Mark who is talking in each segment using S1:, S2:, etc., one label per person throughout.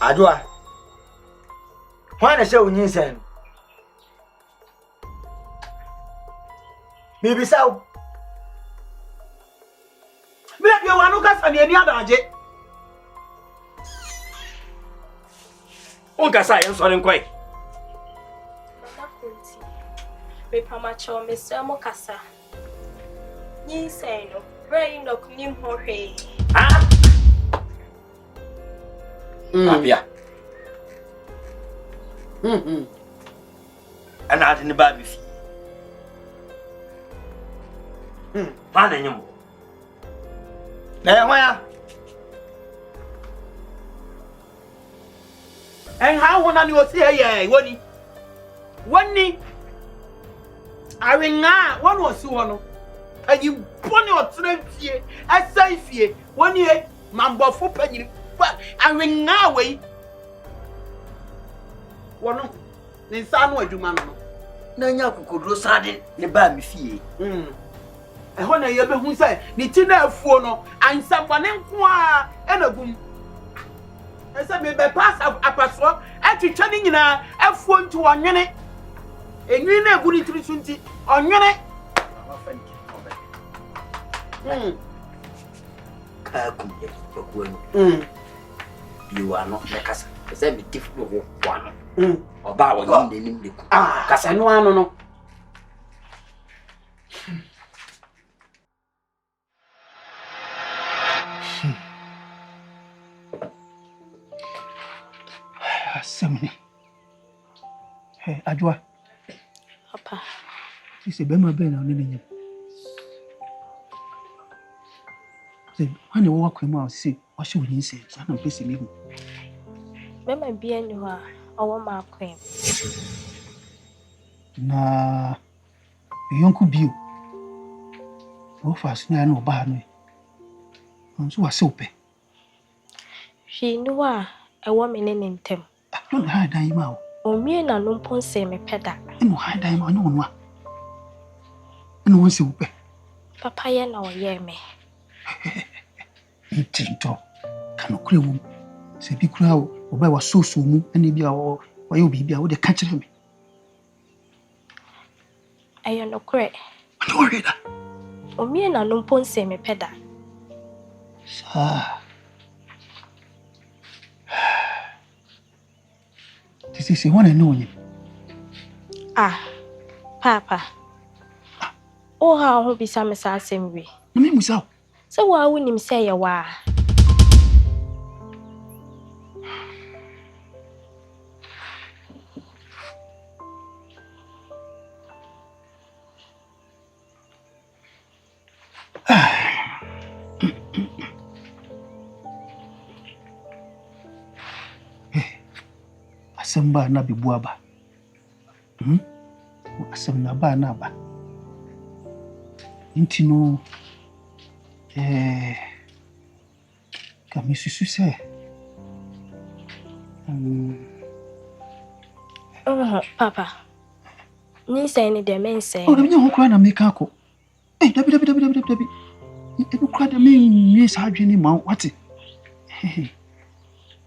S1: Adua. Why na show you say? Maybe so. Maybe you want to go and any other aje. On kasa yan so nkoi.
S2: Mama kunti. Me pamacho me se mo kasa. Yin say no. Brain no kunim ho hwe.
S1: Ah. Abia. Ana ade ne ba bi fi. Pa na nyem. Na ya. And how wona ni o se ye woni awenga wona o si wono ayi boni o tena fie asai fie woni e mambofo panyiri awenga wei wono ni nsa no adwuma no na nya kokodro sade ne ba me fie e ho na ye be hu sai ni ti na afuo no ansambone nko a enagum esa me be pass apaso atwetwa ni nyina afuo ntu onwene enwi na egu ni tiri sunti onwene ka ku ye ko no you are not the kasa esa me tifu wo kwano oba wo ni nim de ku kasa no ano no
S3: Asem. Hey, Adwa.
S2: Papa.
S3: Ise be ma be na oni nyem. Se, hani wo akwa ma se, o hye woni se, so na pese mi hu.
S2: Me ma bia ni ho a, owo ma akwem.
S3: Na yonku bio. Wo fa so na no ba no. Nso wa se ope.
S2: Hwi ni wa ewo me ne ntem.
S3: No ha dan ma o.
S2: Omie na no mponse me peda.
S3: No ha dan ma no no a. No won se ope.
S2: Papa ye na oye me.
S3: Itinto. Kan okure wo. Se bi kura o ba wa soso mu ene bi a wo ye obi bi a wo de ka kire me.
S2: Ayo no kure.
S3: No worry da.
S2: Omie na no mponse me peda.
S3: Sa. This is one and only.
S2: Papa. Oh, how ho bisa me sa asem wi.
S3: Na me musa.
S2: So wa wonim say ye wa.
S3: Asem ba na bibu aba. Asem na ba na ba. Inti no kami susu se.
S2: Papa. Ni say ni de men say.
S3: Oh, na ho kra na me ka ko. Dabi. Ebu kra da me nwie sa adwene ma wate.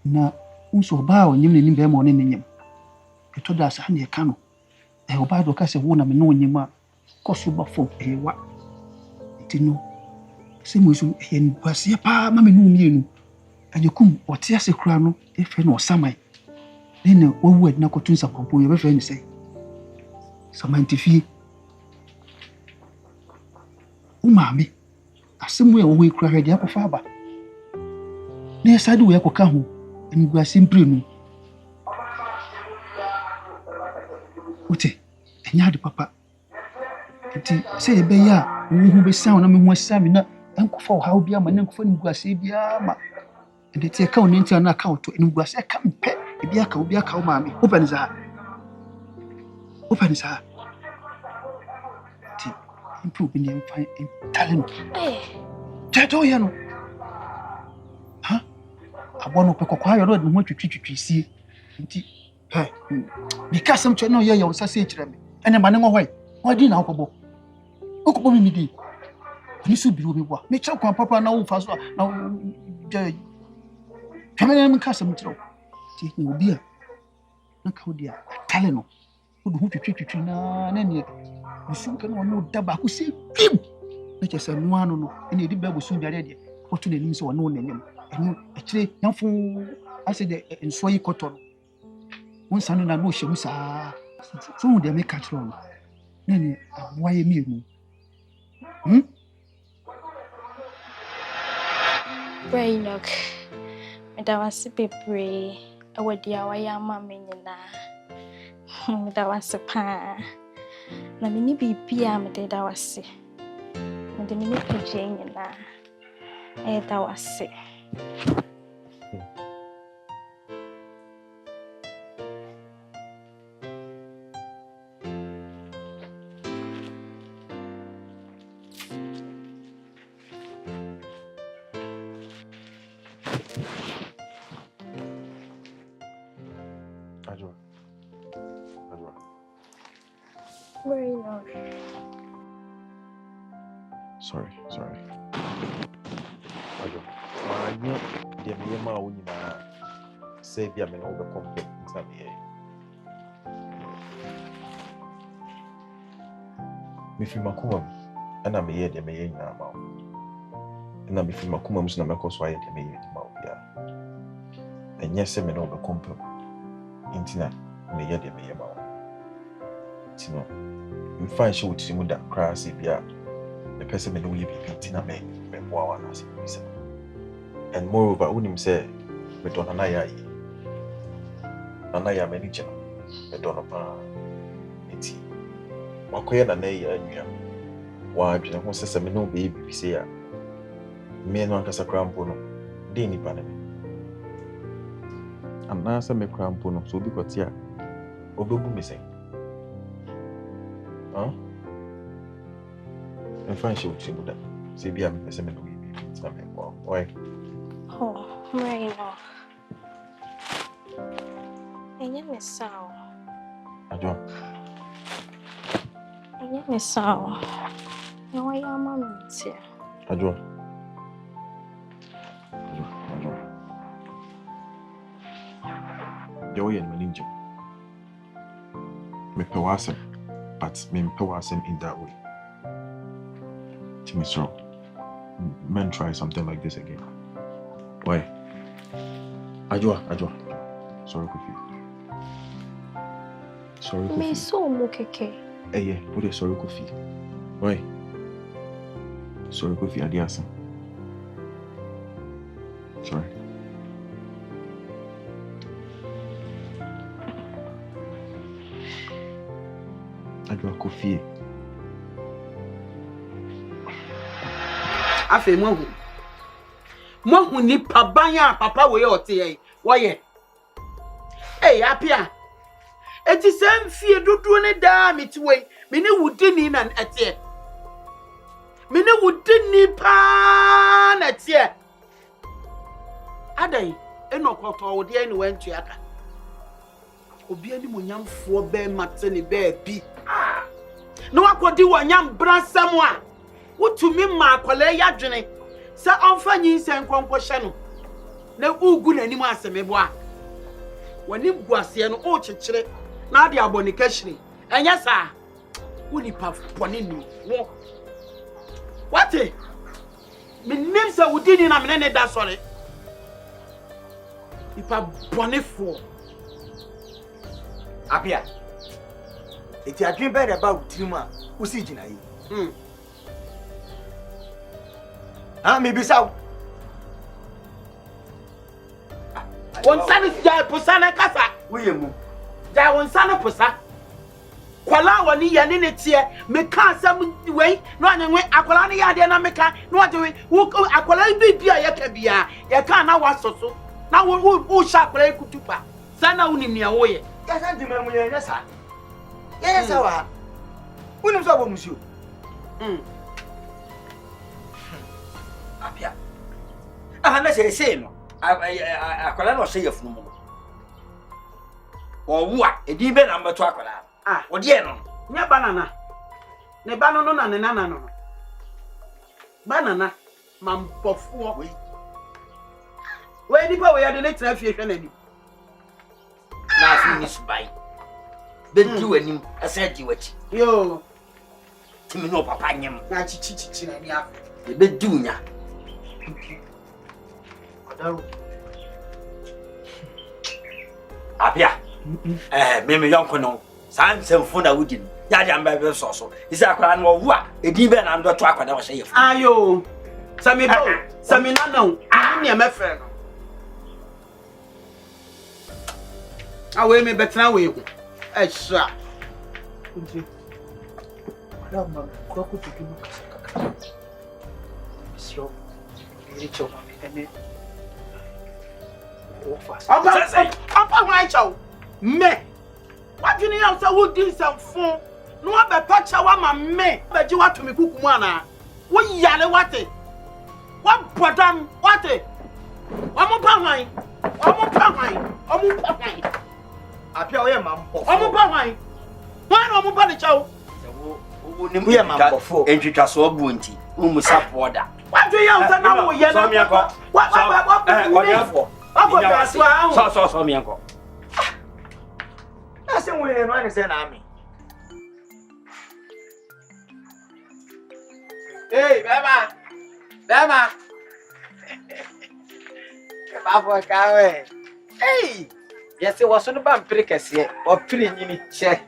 S3: Na unso ba o nyim ne nim be ma o ne nyim. Eto da sa na e ka no. Oba do ka se wo na me no nyim a koso ba fo wa. Tino. Se mo so e ni kwase pa ma me no mienu. Ajekum o te ase kra no e fe no osamai. Ne owu ed na kotun sa kompo ye be fe ni sei. Samantifi. Umami. Asemu ya wo kra hwede akofa aba. Ne sadu we akoka ho. Enigwa simpre no. Uti, enya de papa. Enti se ye be ya, wo hu be sound na me hu asami na enkofa ha obi ama na enkofa enigwa se bia ma. Enti te ka oni enti na account enigwa se ka mpe, ebi aka obi aka wo maami. Open za. Ti, improve ni mfa talent. Teto ya no. Ha? Abono pe kokwa yo no ho twitwi sie. Enti because I'm trying to hear your say me. And I'm going why didn't alcohol? Okobo mi di. Ni su bi obi wa. Me chakwa papa na wo fa so na. Kamera mi kasa mi tro. Ti obi a na ka odi a tale no. Odu hu twetwetwe na ne busu ka no daba ko se bim. Na che se no ano no ene edi ba busu biare de. Otu na nim se wono na nim. Eno akire yamfo ase de enso yi koto no. Won sanu na no hyemu saa. So wo de me ka tro no. Na ni aboa ye mienu.
S2: Brainok. Meda wase bebre. Awadi awaya ma me nyina. Meda wase pa. Na mini bibia meda da wase. Meda mini pagye nyina. Da wase.
S4: Agya.
S2: Very no.
S4: Sorry. Agya. Manyo de me ma wo nyina. Say bia me no be compete nta me. Me fi makoma ana me ye de me ye nyina ma. Na me fi makoma mu na me koso aye de me ye ma bia. Enye se me no be compete. Intina me ye de me ye ma. Tino. Me find show to mu da crass bia. The person me no ye bi intina me boa wa na se bisa. And moreover, unim say me don anaya yi. Anaya me ni chena. Me don pa enti. Wakoye na nayi anua. Wa adwene ho sese me no be bi se ya. Me no ankasa krampo no. De ni pa na me. Amna se me krampo no so bi kwati a. Obebu me say. And find she would see that. See, be a person in the way. It's not me. Why?
S2: Oh, right now. And you miss out.
S4: Agya.
S2: And you miss out. No, I am a here.
S4: Agya. You're in my ninja. Me pewasem, but me pewasem in that way. Timmy, so men try something like this again. Why? Agya. Sorry, Kofi. Sorry, Kofi.
S2: Me so mukeke.
S4: Yeah, what is sorry, Kofi? Why? Sorry, Kofi, Asem. Sorry. Agya Kofi.
S1: Afe mohu ni pabanya papa we ote ye woye apia eti sem fie dudu ne da metiwe me ne wudi ni na ete me ne wudi ni pa na ete adai enokoto wodi eni wantu aka obi ani monyamfo be mate ne be bi no akodi wanyam brasam a wotumi ma akwala yadwene sa onfanyi nsenkonko hye no na ugu nanim asemebo a wani guase no o kyekere na ade abonika hyire enya sa woni pa pone ni wo wate minim sa wudini na mene ne da sore ipa bonefo
S5: apia eti adwen be da ba wutirim a usi gina yi me bisaw
S1: won sane ja posana kasa
S5: woyemu
S1: ja won sane posa kwala woni ye ne tie me ka asem wei no anyenwe akwala ne ya de na meka no adewe akwala bi a yeka bia ye ka na wasoso na wo sha akwala ikutupa sana unim ne wo ye
S5: ya san di mamu ye sa ye sa wa unim so bo musio apia na se no akwala no se yefunu mu wo a edi be na mbeto akwala wo de no
S1: nya banana ne banano na ne nana no banana mampofuo we di pa we ya de ne tra fie hwe nani
S5: na afi ni subai bedi wanim asa di wachi
S1: Yo.
S5: timi no papa nyem
S1: Na chichi na ni afa.
S5: bedi unya
S1: Odaru.
S5: Abia me yonko no san semfo na wudi no ya dia mba be so isa akra no wo a edin be na ndo to akwada wo hye yefo
S1: Ayo. Sami bo, sami na na. Ni e mefre no. Awe me betra we ku. Ehra.
S3: Nti. Madam, kwa kututu kaka. Sio. Ni choma ene.
S1: Apa hwan chaw. Me. Wadwini ya so wudi samfo. No abepa wa ma me. Beji watumi kukumu ana. Wo yale wate. Wa bodam wate. Omo pa hwan.
S5: apia wo ye mambo
S1: Omo pa hwan. Hwan omo pa ne chaw.
S5: wo nim ye mambo fo entwitwa so obu nti wo mu support da
S1: Wadwini ya so na wo ye na.
S5: So mi anko odiafo so mi anko na se wo ye no ani se na ami
S1: Hey, Bema.
S6: Bafo kawe. Hey. Yes, it was on the bump precase. Or pretty in check.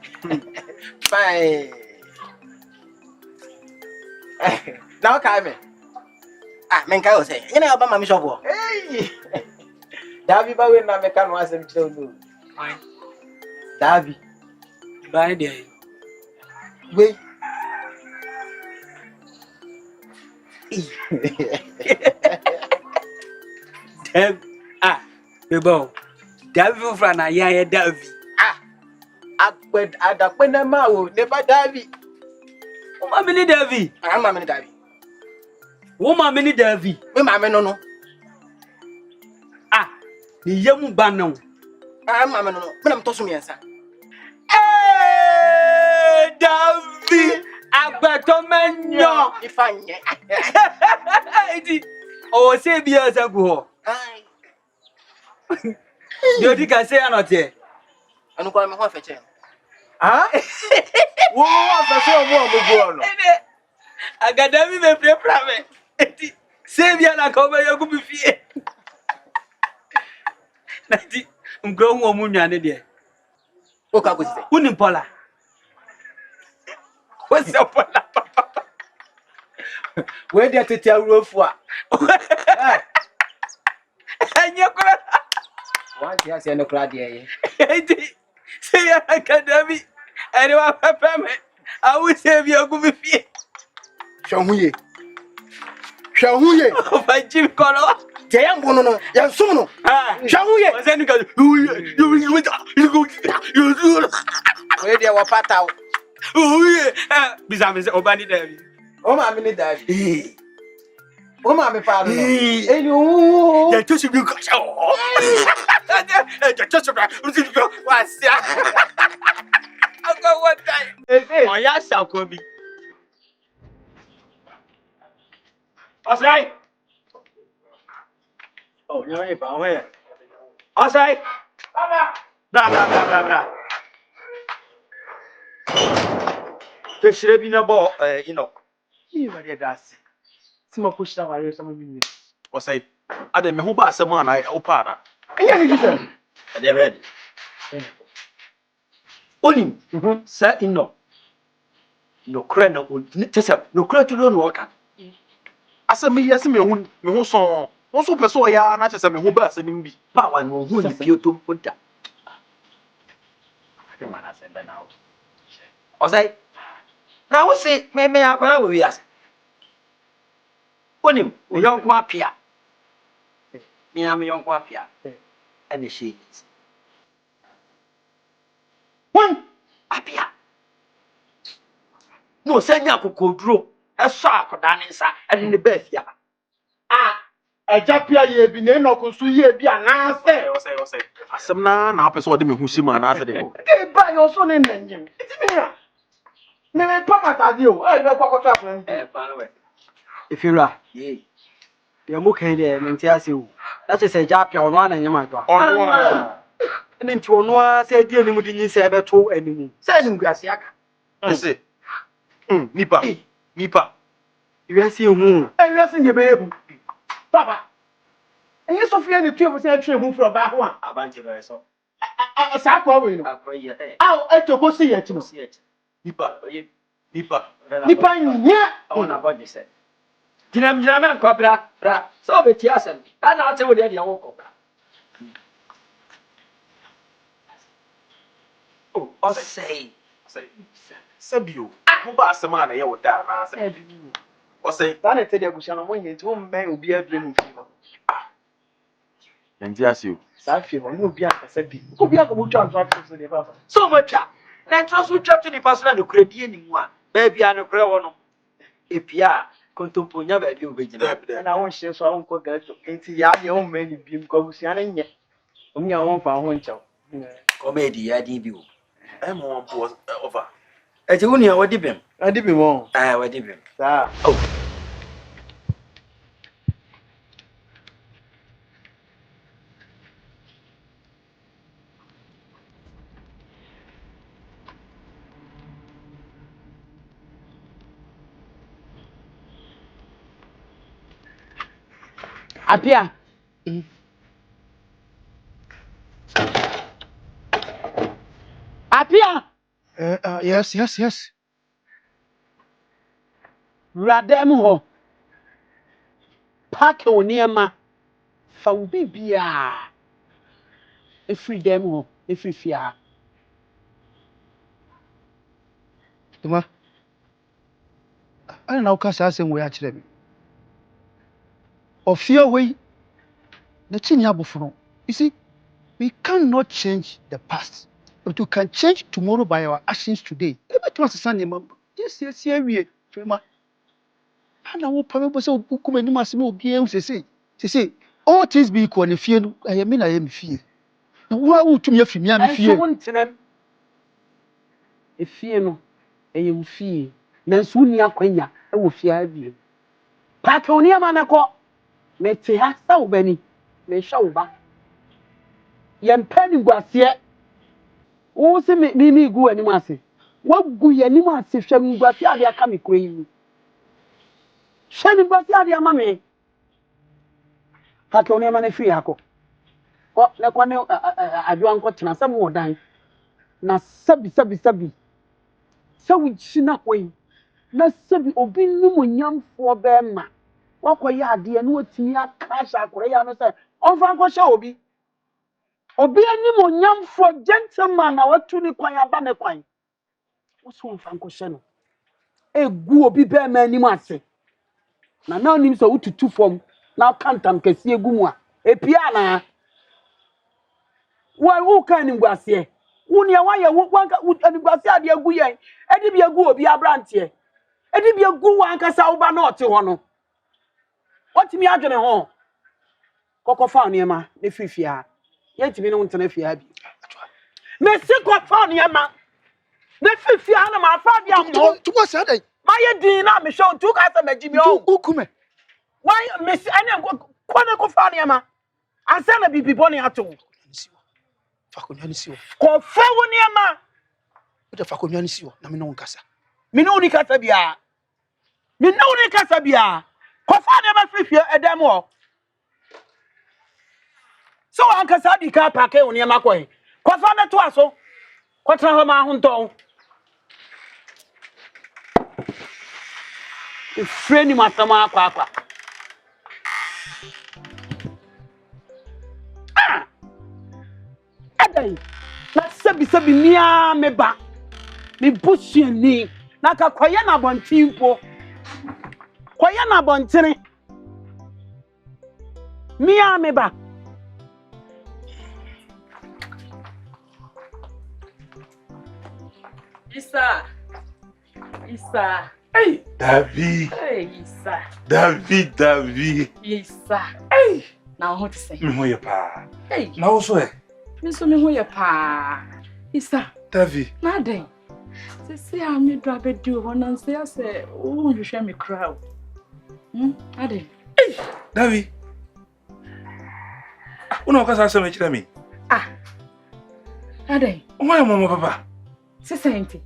S6: Fine. Now, Kame.
S5: menka say you know about my shop
S6: Hey. Dabi ba we na meka no asem kire no.
S1: Fine.
S6: Dabi.
S1: Bye there.
S6: We.
S1: Bebo. Dabi fra na ya Dabi.
S6: Adakpe na ma o ne ba Dabi.
S1: O ma mini Dabi.
S6: Am ma me Dabi.
S1: O ma mini Dabi.
S6: Me ma me no.
S1: Ni yemu ba no.
S6: Am ma me no. Me na mtoso miensa.
S1: Dabi. Agbeto menyo.
S6: Ifanye.
S1: Iti. O se bi asagu ho.
S6: Ai.
S1: Yo di ka se anote.
S6: Anu kwa me ho afeche. Wo afeche omo omogo no.
S1: Agadami me prepare me. Iti. Se bi ana ka oba yagu bi fie. Nati ngro hu omu nwane de.
S6: O ka kwese.
S1: Uni pola. What's up pola papa?
S6: We dey tete awurofu a.
S1: Anya kora.
S6: Wan ti ase no kra de ye.
S1: Iti. Se ya Agadami. Eri wa papa me. Awu se bi yagu bi fie.
S6: Hwahuye. Hwahuye.
S1: Oba jim kono.
S6: Je ya mbono no, ya nsum no. Hwahuye.
S1: Ozenu ka.
S6: We dey wa pataw.
S1: Bizame se obani Dabi.
S6: O ma me ni Dabi. O ma me pa no. Eni o.
S1: Ya tosu bi ko. Ya tosu bi. Wasia. Aga what time? Oh ya sako bi. Asai. Oh, nyai pa we. Asai. Bra. Teshire bi na bo
S3: Ni ba de dase. Sima ko shira wa sama bi.
S4: Wasai, ade me ho ba asem ana o para.
S3: Enya ni gisa.
S1: Ade ready. Onim. Sa ino. No kra na o tesa no kra tu no waka.
S4: Asem yes me ho so. Won so pese o ya na chese me ho ba asem bi.
S1: Pa wa no hu ni pioto poda. Ade mana se be na o. Osai. Na wo se me akwa wo wiase. Onim, o yonko apia. Me yonko apia. And she is. One apia. No senya kokoduro. Eso akoda ne nsa ene ne ba afia.
S3: Eja pia ye bi ne no ko so ye bi ana se.
S4: Wasai. Asem na pese o de me ho shima na ase de.
S3: Ke ba yo so ne nanyim. Iti me ya. Me pa matade o. E be kwakọta afọ.
S1: Fa no we.
S6: Ifira.
S1: Ye.
S6: Ya mu kan de me ntia se o. That is a japia o no na nyama to.
S4: Ono.
S6: ne nti ono a sɛ die ne mu di nyi sɛ ɛbɛto animu sɛ ne nguase aka
S4: Ese. Nipa.
S6: wiase ehu
S1: wiase nye bɛyɛ bu papa ɛyɛ sɔfia ne tuo sɛ atwe hu from baako a
S5: Abanje bɛyɛ so.
S1: saa kɔ wei no
S5: Akɔyɛ
S1: a ɛtɔ ko si yɛ akyi no
S4: Nipa.
S1: nipa nyɛ
S5: ɔna bɔdze sɛ. Gyina me nkɔ bra. Sɛ obeti asɛm. Ana ate wo de wo kɔ. Oh, ɔsɛe.
S4: Sabio. Mo ba asɛm a na yɛ wo da na asɛm. Ɔsɛe.
S6: saa ne te de abusua no mo nyɛ nti wo mmɛn obi adure no fi no
S4: Nti asio.
S6: saa fi no ne obi akasa bi obi akɔbɔ twa nso ato so de papa so mo twa na ntra so twa to nipa so na no kura die ni mu a baabi a no kura wɔ no epia kontompo nya baabi obegyina na wo hye so a wo nkɔ gato nti ya de wo mmɛn ni bim kɔ abusua no nyɛ onya wo mfa ho nkyɛw
S5: Comedy ya di bi o.
S4: Mo wan po over.
S5: Eti wo nua wodi bem.
S6: ade bi mo
S5: Wodi bem.
S6: saa
S1: apia apia
S3: Yes.
S1: wurada mu hɔ paaki wo nneɛma fa wo biribiara efiri dan mu hɔ efiri fie ha
S3: Tuma. I don't know how to say we actually. Of fear way. The thing you have from. You see, we cannot change the past, but we can change tomorrow by our actions today. Every time Sunday, this year we. Tuma. I don't know probably say come and must be able to say. All things be equal in fear. I am fear. Now why would you me fear? Me
S1: ɛnso
S3: fear.
S1: wo ntena efie no ɛyɛ wo fie na nso wo ni akwanya ɛwɔ fie ha bi paaki wo nneɛma na kɔ mete ha sɛ wo bani mehwɛ wo ba yɛmpɛ ne guaseɛ wo se me gu anim ase wagu y'anim ase hwɛ me guaseɛ ade aka me kura yi mu hwɛ me guaseɛ ade ama me paaki wo nneɛma no firi ha kɔ na kɔ ne adwoa nkɔ tena sɛ mo wɔ dan na sabi sɛ wo gyina hɔ yi na sabi obi nim onyamfoɔ bɛɛma wakɔyɛ adeɛ na watumi aka ahyɛ akɔrɔ yi ano sɛ ɔmfa nkɔhyɛ obi anim onyamfoɔ gentleman na watu ne kwan aba ne kwan woso ɔmfa nkɔhyɛ no egu obi bɛɛma anim ase na onim sɛ wotutu fam na aka ntam kɛseɛ gu mu a epia anaa wo ka animguaseɛ wo nea wayɛ wo animguaseɛ ade agu yɛn ɛde bi agu obi abranteɛ ɛde bi agu wankasa wo ba na ɔte hɔ no wɔtumi adwene ho kɔkɔfa nneɛma ne fifia ha yɛntumi ne wo ntena fie ha bi mesi kɔfa nneɛma ne fifia ha na mafa bi ammo
S3: Tuma say that.
S1: mayɛ din na mehwɛ ntu ka sɛ magimi o
S3: Ukume.
S1: why mesi ɛne kɔne kɔfa nneɛma ansa na bibi bɔne ato
S3: Fakonwa ni siwo.
S1: kɔfa wo nneɛma
S3: Oja fakonwa ni siwo na me no nkasa.
S1: mene wo ni kasa bia kɔfa nneɛma fifia ɛdam hɔ so ankasa di ka paake wo nneɛma kɔe kɔfa ne to aso kɔtena hɔ ma ahontɔn efre ni matama akwa ɛdai na sabi mia meba me busuani na ka kɔyɛ na bontimpo kɔyɛ na bontene mia meba Isa.
S4: Hey, Dabi.
S7: Hey, Isa.
S4: Dabi.
S7: Isa.
S4: Hey.
S7: Now what to say?
S4: Me ho ye pa.
S7: Hey.
S4: Na wo so e.
S7: Me so me ho ye pa. Isa.
S4: Dabi.
S7: Na den. Se a me do abedu ho na se ase wo hwehwe me crowd. Ade.
S4: Hey, Dabi. Una okasa asem e kire me.
S7: Ade.
S8: Why mama papa?
S7: Sisenti.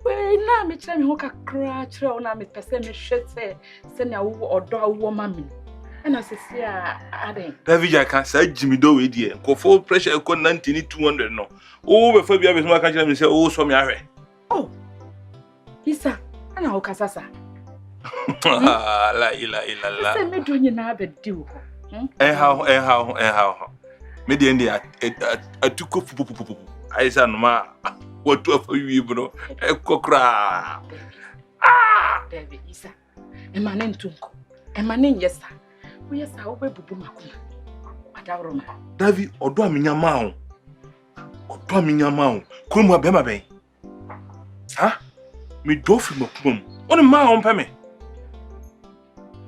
S7: We na me kyerɛ me ho kakra kyerɛ wo na me pɛsɛ me hwɛ sɛ na wo ɔdɔ awo mami. Ɛna sisi a ade.
S8: David Jaka say Jimmy do we die. Nkofo pressure e ko 200 no. O be fa bia be so aka kyerɛ me sɛ o so me ahwɛ.
S7: Oh. Isa, ana wo kasasa.
S8: La ila la.
S7: Sɛ me do nyina abɛdi wo ho.
S8: How. Me de ndi atuko pupupupu. Aisa no ma watu afawi bro. E kokra.
S7: David Isa. Emane ntunko. Emane nyesa. Wo yesa wo bebubu makoma. Adawro ma.
S8: David odo amenya ma ho. Odo amenya ma ho. Kurum abema ben. Ha? Me do fi makoma mu. Oni ma ho mpa me.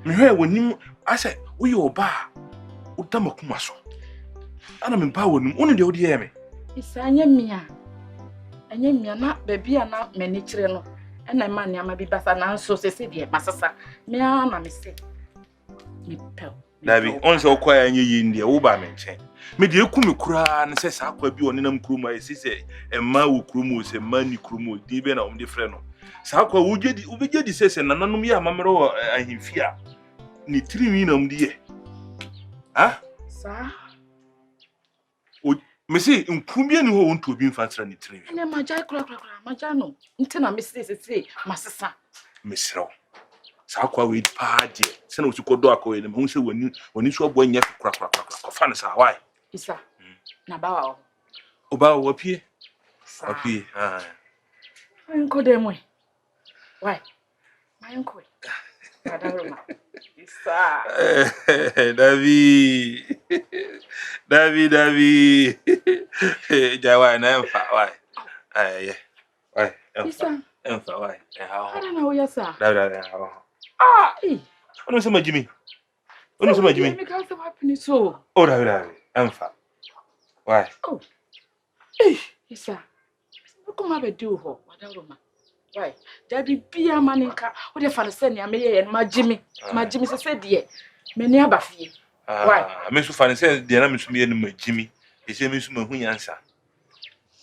S8: Me hwe wonim ase wo ye oba. Wo da makoma so. Ana me ba wonim. Oni de wo de ye me.
S7: Isa anyamia na baby ana mani kire no ena ma niama bi basa na nso sese de masasa me ana me se me pel
S8: Dabi on se okwa ya nye yindi wo ba me nchen me de eku me kura ne se sa akwa bi onenam kurumu ayi se emma wo kurumu se mani kurumu di be na om de frɛ no sa akwa wo begedi sese nananom ya mamere wo ahimfia ni tiriwi na om de ye ha
S7: sa
S8: Mesi nkumbie ni ho wonto obi mfansra ni tiri.
S7: Ene maja kura maja no. Nti na mesi masesa.
S8: Mesrew. Sa akwa we paade. Se na osikodo akwa ni hu se woni so abo anya kura. Kofa ne sa why?
S7: Isa. Na bawa o.
S8: Oba wo pie. Opie. Ah.
S7: Enko dem we. Why? My uncle. Adawro ma. Isa.
S8: Dabi. Jawa na emfa why? Yeah. Why?
S7: Isa.
S8: Emfa why?
S7: I don't know yesa.
S8: Dabi.
S7: Eh.
S8: Ono se majimi.
S7: Me ka se happen so.
S8: Oh, Dabi. Emfa. Why?
S7: Oh. Isa. Kuma be do ho. Adawro ma. Why? Dabi bia maninka. Wo de fa no se ne ameye en majimi se de. Meni abafie. Why?
S8: Me so fa ne se de na me so me ne majimi. E se me so mahu yansa.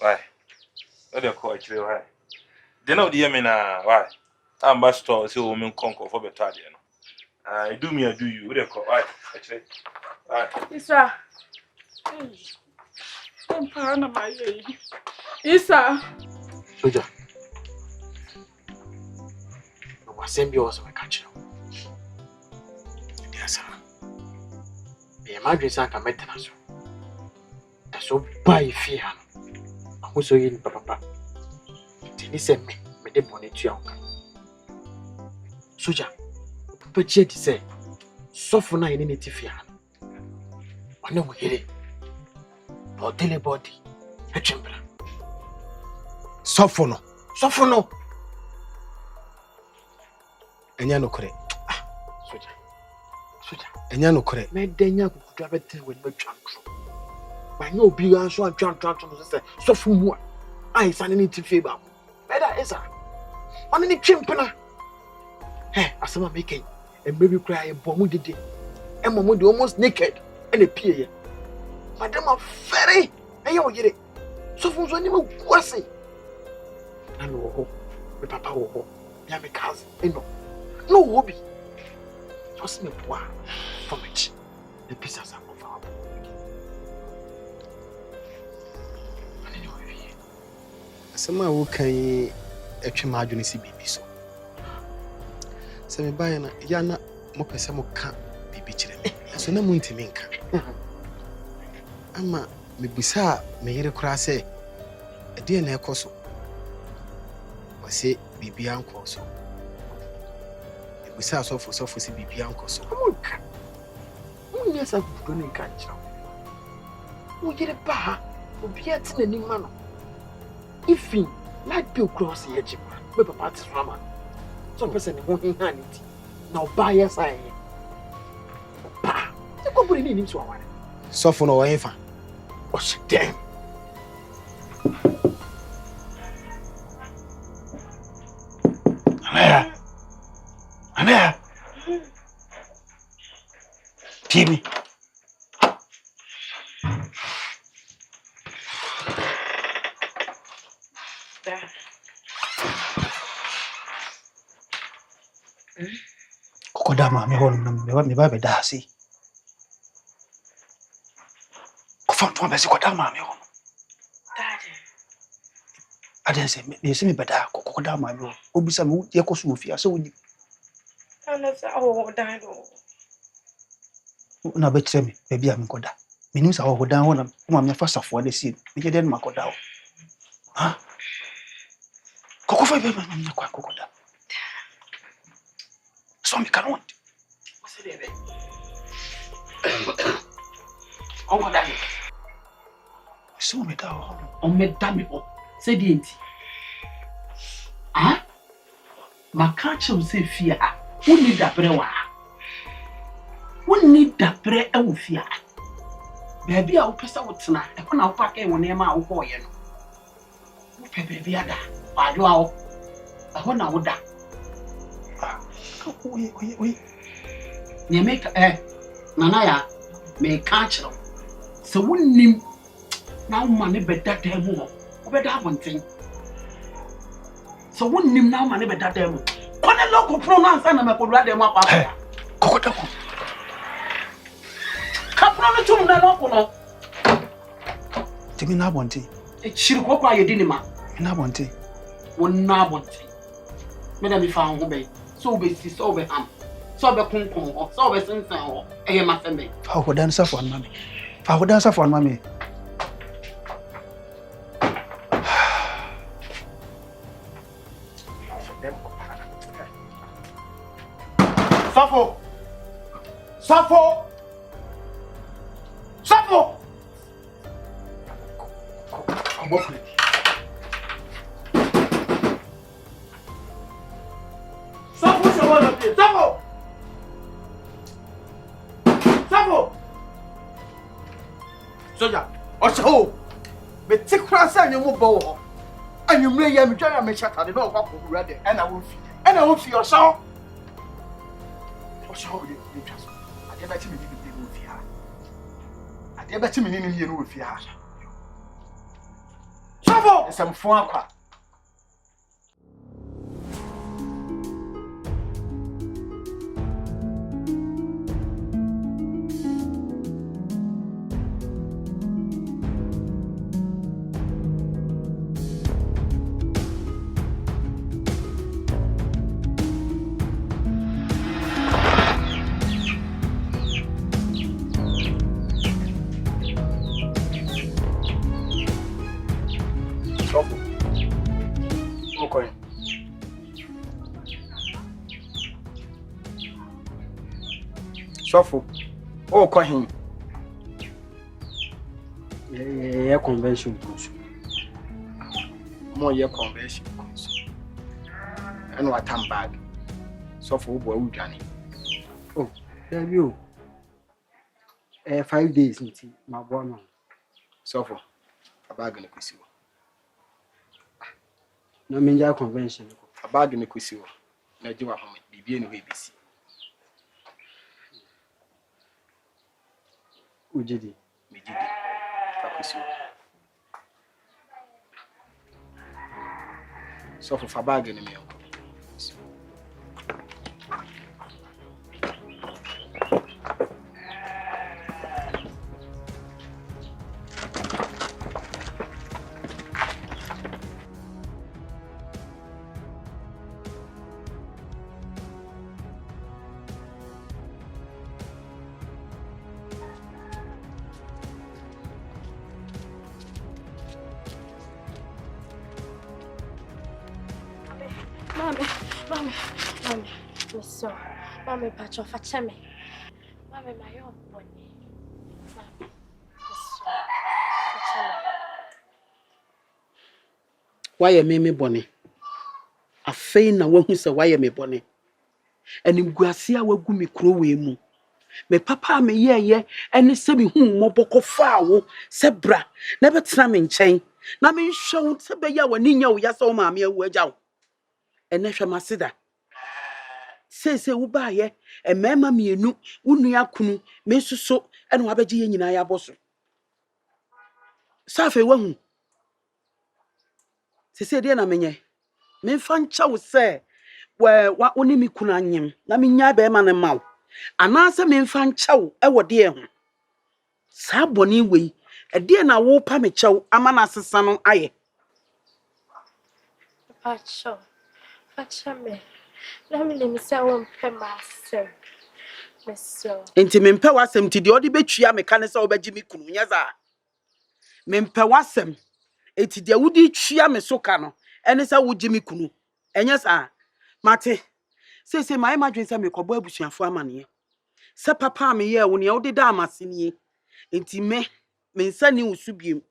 S8: Why? O de ko akire why? De na o de me na why? Amba store se o me konko for beto ade no. I do me I do you. O de ko why? Akire. Why?
S7: Isa. Empa na maye. Isa.
S6: Soja. Asem bi was my catch now. Yes, sir. Me imagine say ka metena so. Da so buy fi ha no. Ahoso yi ni papa. Tini se me de bone tu anka. Soja. Papa che di say sofo na yene ti fi ha no. Ona wo yire. O tele body. E chembra. Sofo no. Enya no kore. Soja. Enya no kore. Me denya kukutu abete we me twantro. Ba nya obi an so twantro no se so fumu a. Ai sane ni tife ba. Me da esa. Oni ni twempena. Asema make e baby cry e bomu dede. E momu de almost naked and e pie ye. Madam very enya wo yire. So fu so ni ma guase. Na no ho. Me papa wo ho. Ya me cousin. No hobby. Just me poor from it. The pieces are of our anyway. Asema wo kan etwe ma adwene si bibi so. Se me ba na ya na mo pese mo ka bibi kire me. So na mo ntimi nka. Ama me busa me yere kura se ade na ekoso. Wase bibi anko so. We say so si bibi anko so. Amuka. Mun yesa gudo ni ka nchira. Wo yire ba, obi ati na ni ma no. Ifin, like be cross ye jipa. Me papa ti fama. So person ni ho hinha ni ti. Na oba yesa ye. Ba, e ko buri ni ni so aware. So for no wa fa. O shi dem. Amea. Timmy.
S3: da maame hɔ no me ba bɛda ase kɔfa ntoma bɛsi kɔda maame hɔ no adan sɛ me yɛsɛ me bɛda kɔkɔda maame hɔ obisa me yɛkɔ so wɔ fie asɛ woni na bɛkyerɛ me baabi a menkɔda menim sɛ wɔkɔda hɔ na maame afa safoa no sie menyɛ dɛn no makɔda hɔ ha kɔkɔfa bɛma na menyɛ kwan kɔkɔda so meka no wɔnte
S1: ɔnkɔda me
S3: sɛ wɔmɛda hɔ
S1: ɔmmɛda me hɔ sɛdeɛ nti maka kyerɛw sɛ fie ha wonni dabrɛ wɔ ha wonni dabrɛ ɛwɔ fie ha baabi a wopɛ sɛ wotena ɛhɔ na wopakɛ wɔ nneɛma a wokɔɔyɛ no wopɛ baabi ada wadwoa hɔ ɛhɔ na woda
S3: oye
S1: nea meka nanaya meka kyerɛw sɛ wonnim na woma ne bɛda dan mu hɔ wobɛda abɔnten sɛ wonnim na woma ne bɛda dan mu kɔne lɔkopono no ansa na makɔdura dan mu akɔ
S3: kɔkɔda ko
S1: kapono no tum na lɔko no
S3: timi na abɔnten
S1: kyiri kɔkɔ a yɛdi ne ma
S3: na abɔnten
S1: wonna abɔnten meda me fa ho bɛyi sɛ wobɛsi sɛ wobɛham sɛ wobɛkonkon hɔ sɛ wobɛsensɛn hɔ ɛyɛ masɛm bɛyi
S3: fa kɔda no safoa no ma me fa kɔda no safoa no ma me
S1: Safo! Safo! Safo! Safo, Safo! Safo! Soja, Osho! Me take class and you move bow. And you may have me try and make sure that I know what will ready, and I will feel yourself. Osho, you just. I never see me in the here. I never see me in here with you. Safo! Some phone call. Sofo, oh, call him.
S6: Yeah, convention.
S1: More year convention. And what time bag? Sofo, boy, Johnny.
S6: Oh, there you. 5 days until my boy.
S1: Sofo, a bag in a kusi.
S6: No major convention.
S1: A bag in a kusi. Na do a home, be in a BBC.
S6: Ujidi.
S1: Mijidi. Kakusi. Sofo, for bag in a meal.
S2: Mommy, so, Mommy, patch off a chemi. Mommy, my own bonny. Mommy,
S1: Why a meme bonny? A feign na who say why a me bonny. And in Guasia will go me crow mu. Me papa me ye, and the semi whom moboko foul, sebra, never tramming chain. Na me show Sabaya when Nino Yaso Mammy were out. And Nesha Masida. Say, Ubaye, and Mamma me no, Unia Kunu, Mesu so, and Wabaji in Ayaboso. Safe won. Say, dear Namine, me fan chow say, wa oni mi kunu anyem na me nya be ma ne maw anaasɛ me mfa nkyɛw ɛwɔ de ho saa bɔne wei ɛde na wo pa me kyɛw ama na sesa no ayɛ
S2: Pacho. Fachame. Na me le misa wo mpe Asem. Meso.
S1: enti me mpɛ wasɛm ti de ɔde betwia me ka ne sɛ wo bɛgye me kunu nya za me mpɛ wasɛm enti de wudi twia me so ka no ɛne sɛ wo gye me kunu ɛnyɛ saa mate sese my madwen sɛ me kɔbɔ abusuafo amane sɛ papa me yɛ wo ne wo de da amase nie enti me nsa ni wo so biem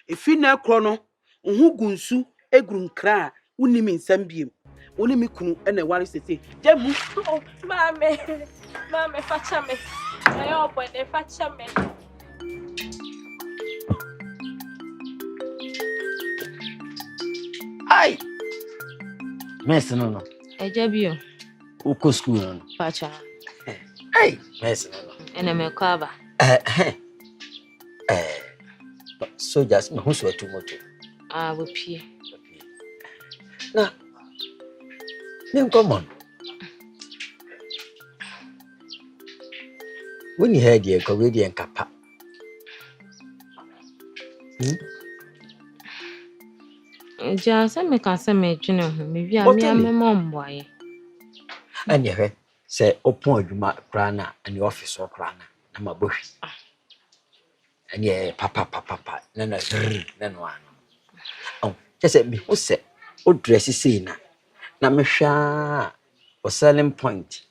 S1: efi na ekro no ho gunsu egru nkra woni me nsam biem woni me kunu ɛna ware sese jamu
S2: Mame. Mame fachame. Ayo boy de fachame.
S5: Ai. Messi no.
S9: Ejabio.
S5: Uko school no.
S9: Pacha.
S5: Ai, Messi no.
S9: Ene mekwaba.
S5: Soldiers me husu atu moto.
S9: Ah, wopie.
S5: Na. Nem common. When you heard ye Korean kapa.
S9: Ja se me ka se me dwene ho me wi a me amemo mboaye.
S5: Anya he se opon adwuma kra na ani office okra na mabohwi. Anya papa na no ano. Oh, just me who se o dress sei na me hwa o selling point.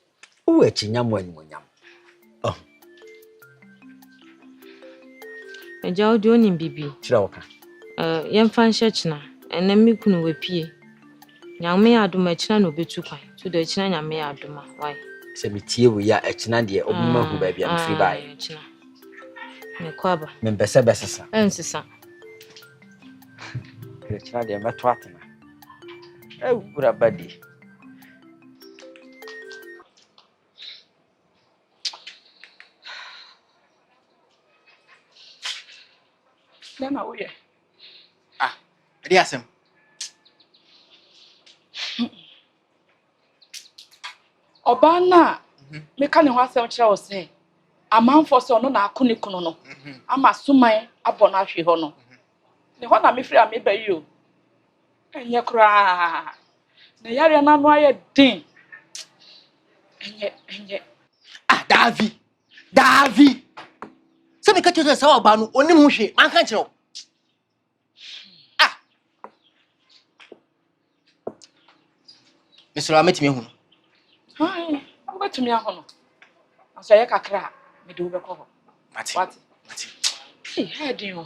S5: O achinya mo animonyam. Oh.
S9: Eja odi onim bibi.
S5: Kira woka.
S9: Yemfa nhye china. Ene me kunu wepie. Nyame adoma china no betu kwan. So de china nyame adoma. Why?
S5: Se me tie wo ya china de obuma hu ba bia mfiri bae.
S9: China. Me kwaba.
S5: Me mpese besesa.
S9: Ensesa.
S5: China de meto atena. Gura badi.
S7: Lema uye.
S6: Asem. Obana me ka ne ho asem kire wo se amanfo se ono na akone kunu no ama suman abọ na ahwe ho no ne ho na me firi a me ba yi o enye kura na yare na no aye din enye Davi se me ka tete se oba no onim ho hwe man ka kire wo Mr. Ametimi hu no
S7: Hai, obetumi ahono. Aso ye kakra me de wo bekọ ho.
S6: Mati.
S7: Hey, head you.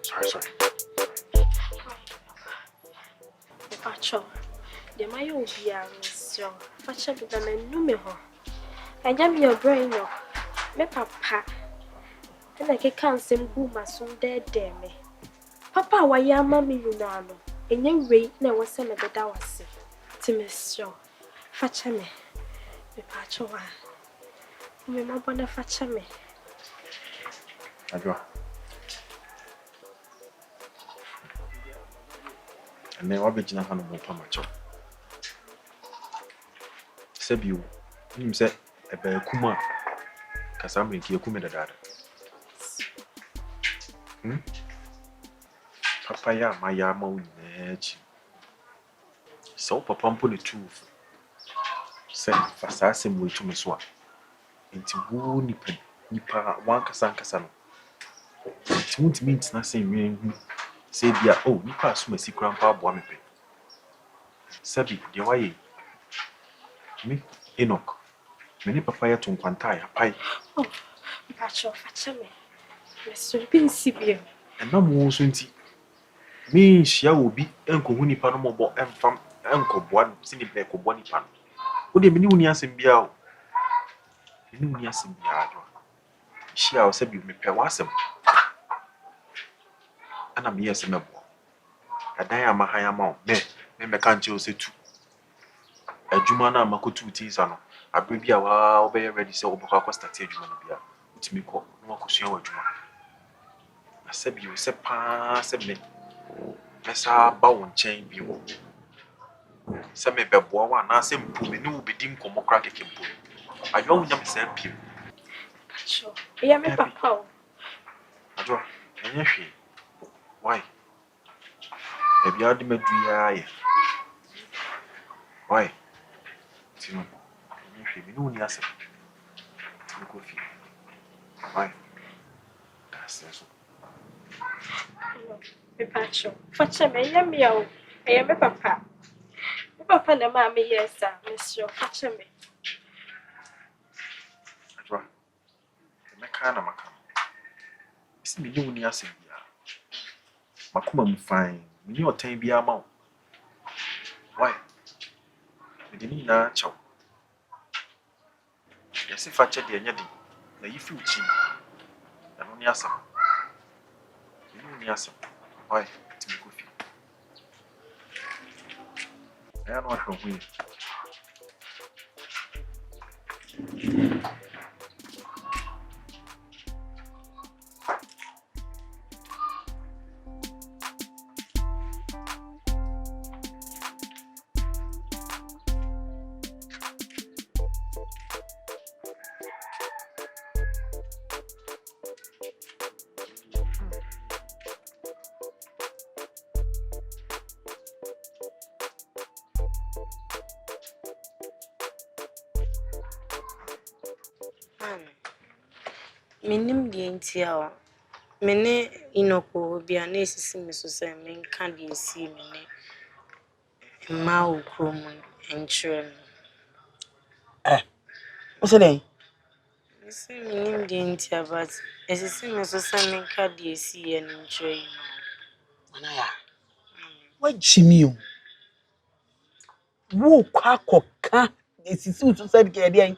S4: Sorry.
S2: Pacho. De my obia so. Pacho be da menu me ho. Agya me your brain no. Me papa. And I can't send gu masum dead me. Papa wa ya mama you na no. Enye we na wo se me beda wase. Ti me so. Facha me. Me pacho wa. Me ma bona facha me.
S4: Agya. And then what be jina hanu mo pamacho. Sebiu. Nim se ebe kuma kasa me ki kuma da dada. Papa ya ma ya ma unechi. So papa mpo le tu. Se fasa se mo tu meswa. Enti wo nipa wan kasa no. Enti means na se nwen say dia nipa asuma sikura mpa abo amepe. Sabi dia waye. Me Enoch. Me ni papa ya tunkwanta ya pai.
S2: Pacho facha me. Me so bi sibie.
S4: Na mo so nti me hia obi enkohu nipa no mobo emfam enkoboa sini be koboa nipa no. Wo de me ni wuni asem bia o. Me ni wuni asem bia ajo. Hia o sabi me pe wasem. ana me yes me bo adan amahan ama me kan che o se tu adwuma na makotu tinsa no abre bi a wa obey ready say obokwa ko start adwuma no bia utimi ko no akosua wa adwuma asabi o se pa se me mesa ba won chen bi wo se me beboa wa na se mpu me ni wo bedim komokra keke mpu adwo wo nyam se piem
S2: Sure. Yeah, me papa.
S4: adwo enye hwe why e bia de maduya ye why tinu enye hwe me ni wo ni ase tinu Kofi why that's so
S2: Me pacho. Fache me yeah me o. Eh me papa. Me papa na ma me yes ah. Me sure fache me.
S4: adwo me kana maka isi me ni wo ni ase bia makoma mu fine me ni otan bia ma wo why me de ni na chaw yesi fache de enye de na yifi uchi na no ni asa me ni wo ni asa why tinu Kofi I know what we
S9: Minim the entire. Mene inoko bi a na esisi me so say menka de esi mene ma okrom enkyere no.
S6: What's the name?
S9: Esi minim the entire but esisi me so say menka de esi ye no enkyere no.
S6: Anaya. What Jimmy? Wo kwa koka esisi so said ke dey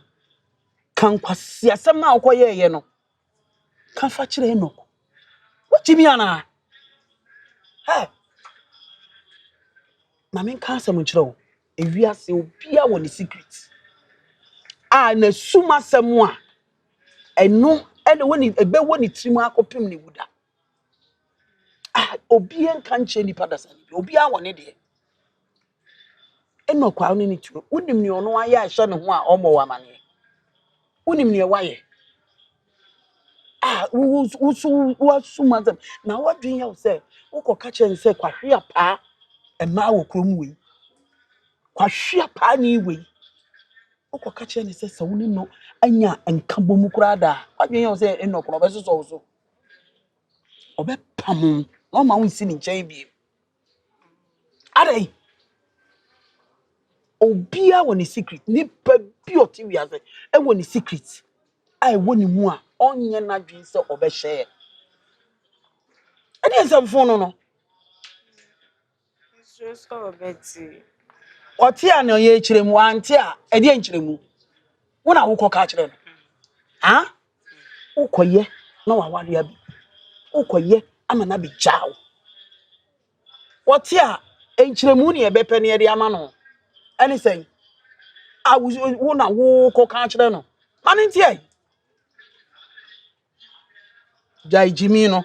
S6: kan kwasi asem na akoye ye no. Kan fa kire no. What Jimmy ana? Hey. Mama kan asem kire o. Ewiase obia wo ni secret. Na suma asem a eno ene woni ebe woni trimu akopem ne wuda. Obia nkan kire ni padasa. Obia wo ne de. Eno kwa ni tu. Wonim ni ono aye ahye ne ho a omo wa mane. Wonim ni e waye. Wo mazam na wadwen ya say ukoka kire nse kwahwe apa ema wo krom we kwahwe apa ni we ukoka kire ne say sawuni no anya nka bomu kura da wadwen ya say enokro obesoso so obepam no ma won si ni nchen bi adai obia woni secret ni pa bi oti wi ase e woni secret ai woni mu a onye na dwen say obehye ade nsem fon no
S9: So Betty.
S6: oti a na ye kiremu anti a ede nkiremu wona wokoka kire no ha ukoye na waware abi ukoye ama na bi jaw oti a nkiremu ne ebepe ne ede ama no ani sen a wo na wokoka kire no mane nti ai jai jimi no